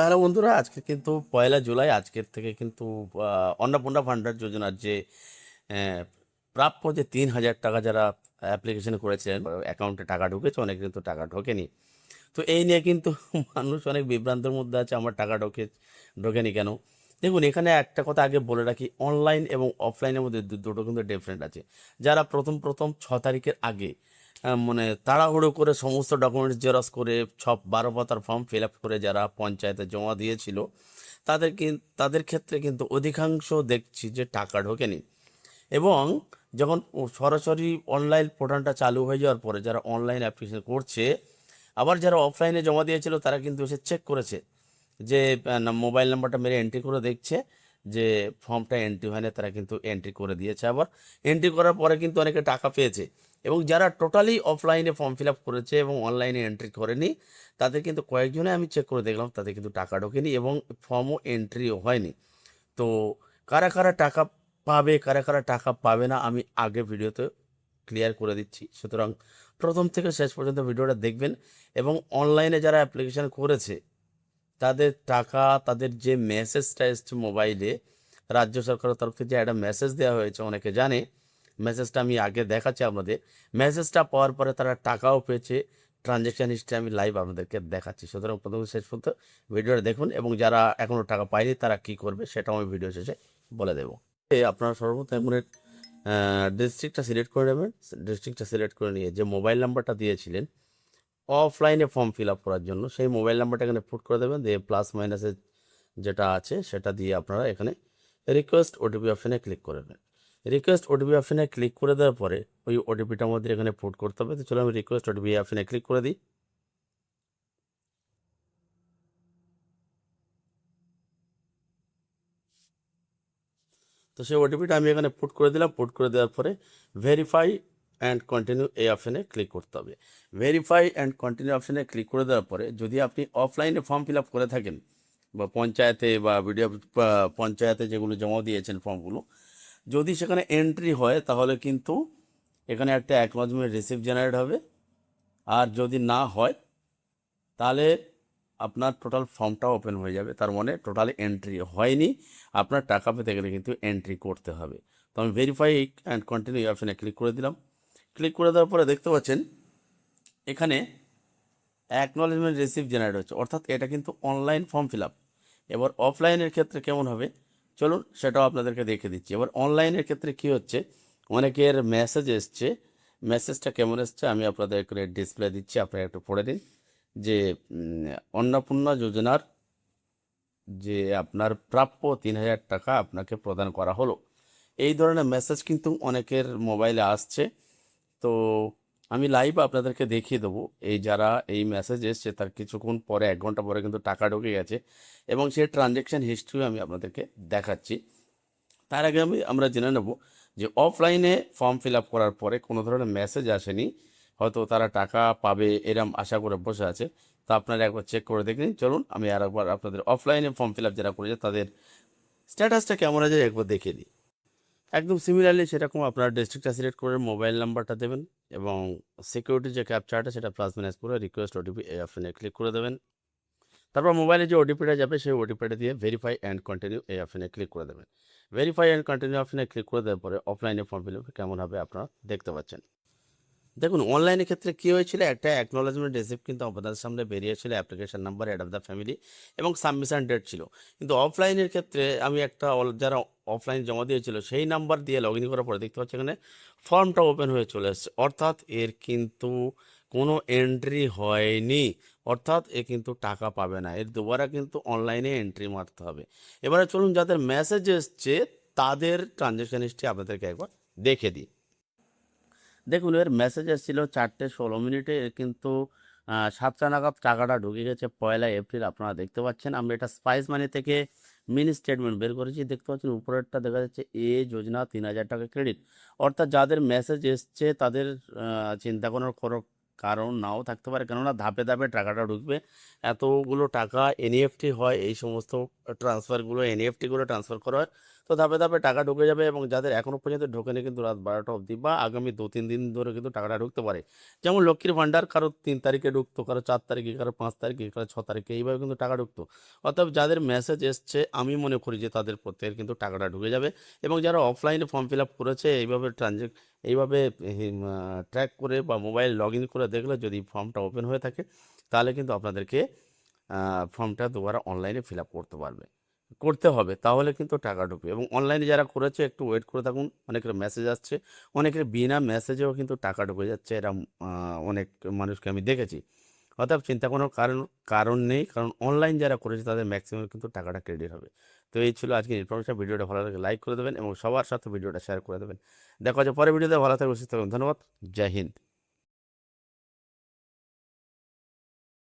Hello বন্ধুরা, আজকে কিন্তু 1 জুলাই। আজকের থেকে কিন্তু অন্নপূর্ণা ভান্ডার যোজনার যে আহ, প্রাপ্য যে 3,000 টাকা যারা অ্যাপ্লিকেশন করেছিলেন, অ্যাকাউন্টে টাকা ঢুকেছে, অনেকে কিন্তু টাকা ঢোকেনি। তো এই নিয়ে কিন্তু মানুষ অনেক বিভ্রান্তের মধ্যে আছে, আমার টাকা ঢোকেনি কেন। দেখুন, এখানে একটা কথা আগে বলে রাখি, অনলাইন এবং অফলাইনের মধ্যে দুটো কিন্তু ডিফারেন্ট আছে। যারা প্রথম প্রথম 6 তারিখের আগে মানে তাড়াহুড়ো করে সমস্ত ডকুমেন্টস জেরক্স করে 12 পাতার ফর্ম ফিল আপ করে যারা পঞ্চায়েতে জমা দিয়েছিল, তাদের ক্ষেত্রে কিন্তু অধিকাংশ দেখছি যে টাকা ঢোকেনি। এবং যখন সরাসরি অনলাইন পোর্টালটা চালু হয়ে যাওয়ার পরে যারা অনলাইন অ্যাপ্লিকেশন করছে, আবার যারা অফলাইনে জমা দিয়েছিল তারা কিন্তু এসে চেক করেছে যে মোবাইল নাম্বারটা মেরে এন্ট্রি করে দেখছে যে ফর্মটা এন্ট্রি হয়নি, তারা কিন্তু এন্ট্রি করে দিয়েছে। আবার এন্ট্রি করার পরে কিন্তু অনেকে টাকা পেয়েছে। এবং যারা টোটালি অফলাইনে ফর্ম ফিল আপ করেছে এবং অনলাইনে এন্ট্রি করেনি, তাদের কিন্তু কয়েকজনে আমি চেক করে দেখলাম তাদের কিন্তু টাকা ঢোকেনি এবং ফর্মও এন্ট্রিও হয়নি। তো কারা কারা টাকা পাবে, কারা কারা টাকা পাবে না, আমি আগে ভিডিওতে ক্লিয়ার করে দিচ্ছি। সুতরাং প্রথম থেকে শেষ পর্যন্ত ভিডিওটা দেখবেন। এবং অনলাইনে যারা অ্যাপ্লিকেশন করেছে তাদের টাকা, তাদের যে মেসেজটা এসছে মোবাইলে, রাজ্য সরকারের তরফ থেকে যে একটা মেসেজ দেওয়া হয়েছে, অনেকে জানে। মেসেজটা আমি আগে দেখাচ্ছি আপনাদের। মেসেজটা পাওয়ার পরে তারা টাকাও পেয়েছে। ট্রানজ্যাকশান হিস্ট্রি আমি লাইভ আপনাদেরকে দেখাচ্ছি। সুতরাং প্রথম থেকে শেষ পর্যন্ত ভিডিওটা দেখুন এবং যারা এখনও টাকা পায়নি তারা কি করবে সেটাও আমি ভিডিও শেষে বলে দেবো। আপনারা সর্বপ্রথম এখন ডিস্ট্রিক্টটা সিলেক্ট করে নেবেন। ডিস্ট্রিক্টটা সিলেক্ট করে নিয়ে যে মোবাইল নাম্বারটা দিয়েছিলেন অফলাইনে ফর্ম ফিল আপ করার জন্য, সেই মোবাইল নাম্বারটা এখানে পুট করে দেবেন। দিয়ে প্লাস মাইনাসের যেটা আছে সেটা দিয়ে আপনারা এখানে রিকোয়েস্ট ওটিপি অপশানে ক্লিক করবেন। রিকোয়েস্ট ওটিপি অপশানে ক্লিক করে দেওয়ার পরে ওই ওটিপিটা আমাদের এখানে পুট করতে হবে। তো চলো আমি রিকোয়েস্ট ওটিপি অপশানে ক্লিক করে দিই। তো সেই ওটিপিটা আমি এখানে পুট করে দিলাম। পুট করে দেওয়ার পরে ভেরিফাই অ্যান্ড কন্টিনিউ এই অপশানে ক্লিক করতে হবে। ভেরিফাই অ্যান্ড কন্টিনিউ অপশানে ক্লিক করে দেওয়ার পরে যদি আপনি অফলাইনে ফর্ম ফিল আপ করে থাকেন বা পঞ্চায়েতে বা ভিডিও পঞ্চায়েতে যেগুলো জমা দিয়েছেন ফর্মগুলো, যদি সেখানে এন্ট্রি হয় তাহলে কিন্তু এখানে একটা অ্যাকনলেজমেন্ট রিসিপ্ট জেনারেট হবে। আর যদি না হয় তাহলে আপনার টোটাল ফর্মটা ওপেন হয়ে যাবে, তার মানে টোটালি এন্ট্রি হয়নি। আপনার টাকা পেতে গেলে কিন্তু এন্ট্রি করতে হবে। তো আমি ভেরিফাই অ্যান্ড কন্টিনিউ অপশানে ক্লিক করে দিলাম। ক্লিক করে দেওয়ার পরে দেখতে পাচ্ছেন এখানে অ্যাকনলেজমেন্ট রিসিপ্ট জেনারেট হচ্ছে, অর্থাৎ এটা কিন্তু অনলাইন ফর্ম ফিল আপ। এবার অফলাইনের ক্ষেত্রে কেমন হবে চলুন সেটাও আপনাদেরকে দেখে দিচ্ছি। এবার অনলাইনের ক্ষেত্রে কি হচ্ছে, অনেকের মেসেজ এসছে। মেসেজটা কেমন এসছে আমি আপনাদের করে ডিসপ্লে দিচ্ছি, আপনারা একটু পড়ে দিন। যে অন্নপূর্ণা যোজনার যে আপনার প্রাপ্য 3,000 টাকা আপনাকে প্রদান করা হলো, এই ধরনের মেসেজ কিন্তু অনেকের মোবাইলে আসছে। তো আমি লাইভ আপনাদেরকে দেখিয়ে দেবো এই যারা এই মেসেজ এসছে তার কিছুক্ষণ পরে, 1 ঘন্টা পরে কিন্তু টাকা ঢুকে গেছে এবং সেই ট্রানজ্যাকশান হিস্ট্রিও আমি আপনাদেরকে দেখাচ্ছি। তার আগে আমরা জেনে নেব যে অফলাইনে ফর্ম ফিল আপ করার পরে কোনো ধরনের মেসেজ আসেনি, হয়তো তারা টাকা পাবে এরম আশা করে বসে আছে। তা আপনারা একবার চেক করে দেখে নিন। চলুন আমি আর একবার আপনাদের অফলাইনে ফর্ম ফিল আপ যারা করেছে তাদের স্ট্যাটাসটা কেমন আছে একবার দেখিয়ে দিই। একদম সিমিলারলি সেরকম আপনারা ডিস্ট্রিক্টটা সিলেক্ট করে মোবাইল নাম্বারটা দেবেন এবং সিকিউরিটি যে ক্যাপচারটা সেটা প্লাস মাইনাস করে রিকোয়েস্ট ওটিপি এই অপশানে ক্লিক করে দেবেন। তারপর মোবাইলে যে ওটিপিটা যাবে সেই ওটিপিটা দিয়ে ভেরিফাই অ্যান্ড কন্টিনিউ এই অপশানে ক্লিক করে দেবেন। ভেরিফাই অ্যান্ড কন্টিনিউ অপশানে ক্লিক করে দেওয়ার পরে অফলাইনে ফর্ম ফিল আপ কেমন হবে আপনারা দেখতে পাচ্ছেন। দেখুন অনলাইনের ক্ষেত্রে কী হয়েছিল, একটা অ্যাকনোলেজমেন্ট রিসিপ্ট কিন্তু আপনাদের সামনে বেরিয়েছিল, application number, head of the family এবং সাবমিশন ডেট ছিল। কিন্তু অফলাইনের ক্ষেত্রে আমি একটা যারা অফলাইন জমা দিয়েছিল সেই নাম্বার দিয়ে লগ ইন করার পরে দেখতে পাচ্ছি এখানে ফর্মটা ওপেন হয়ে চলে এসেছে, অর্থাৎ এর কিন্তু কোনো এন্ট্রি হয়নি, অর্থাৎ এ কিন্তু টাকা পাবে না, এর দুবারা কিন্তু অনলাইনে এন্ট্রি মারতে হবে। এবারে চলুন যাদের মেসেজ এসছে তাদের ট্রানজ্যাকশান হিস্ট্রি আপনাদেরকে একবার দেখে দিই। দেখুন এর মেসেজ এসেছিলো 4:16 এর কিন্তু 7টা নাগাদ টাকাটা ঢুকে গেছে 1 এপ্রিল। আপনারা দেখতে পাচ্ছেন আমরা এটা স্পাইস মানি থেকে মিনি স্টেটমেন্ট বের করেছি। দেখতে পাচ্ছেন উপরেরটা দেখা যাচ্ছে এ যোজনা 3,000 টাকা ক্রেডিট, অর্থাৎ যাদের মেসেজ এসছে তাদের চিন্তা করার কোনো কারণ নাও থাকতে পারে, কেননা ধাপে ধাপে টাকাটা ঢুকবে। এতগুলো টাকা এনইএফটি হয় এই সমস্ত ট্রান্সফারগুলো এনইএফটিগুলো ট্রান্সফার করা হয়, তো ধাপে ধাপে টাকা ঢুকে যাবে। এবং যাদের এখনও পর্যন্ত ঢোকেনি কিন্তু রাত 12টা অবধি বা আগামী 2-3 দিন ধরে কিন্তু টাকাটা ঢুকতে পারে। যেমন লক্ষ্মীর ভাণ্ডার কারো 3 তারিখে ঢুকতো, কারো 4 তারিখে, কারো 5 তারিখে, কারো 6 তারিখে, এইভাবে কিন্তু টাকা ঢুকতো। অর্থাৎ যাদের মেসেজ এসছে আমি মনে করি যে তাদের প্রত্যেকের কিন্তু টাকাটা ঢুকে যাবে। এবং যারা অফলাইনে ফর্ম ফিল আপ করেছে এইভাবে ট্র্যাক করে বা মোবাইল লগ ইন করে দেখলে যদি ফর্মটা ওপেন হয়ে থাকে, তাহলে কিন্তু আপনাদেরকে ফর্মটা দুবারা অনলাইনে ফিল আপ করতে হবে, তাহলে কিন্তু টাকা ঢুকবে। এবং অনলাইনে যারা করেছে একটু ওয়েট করে থাকুন, অনেকের মেসেজ আসছে, অনেকের বিনা মেসেজেও কিন্তু টাকা ঢুকে যাচ্ছে, এরম অনেক মানুষকে আমি দেখেছি। অর্থাৎ চিন্তা কোনো কারণ নেই, কারণ অনলাইন যারা করেছে তাদের ম্যাক্সিমাম কিন্তু টাকাটা ক্রেডিট হবে। তো এই ছিল আজকের ইনফরমেশন। ভিডিওটা ভালো লাগে লাইক করে দেবেন এবং সবার সাথে ভিডিওটা শেয়ার করে দেবেন। দেখা হচ্ছে পরে ভিডিওতে। ভালো থাকবেন, সুস্থ থাকবেন। ধন্যবাদ। জয় হিন্দ।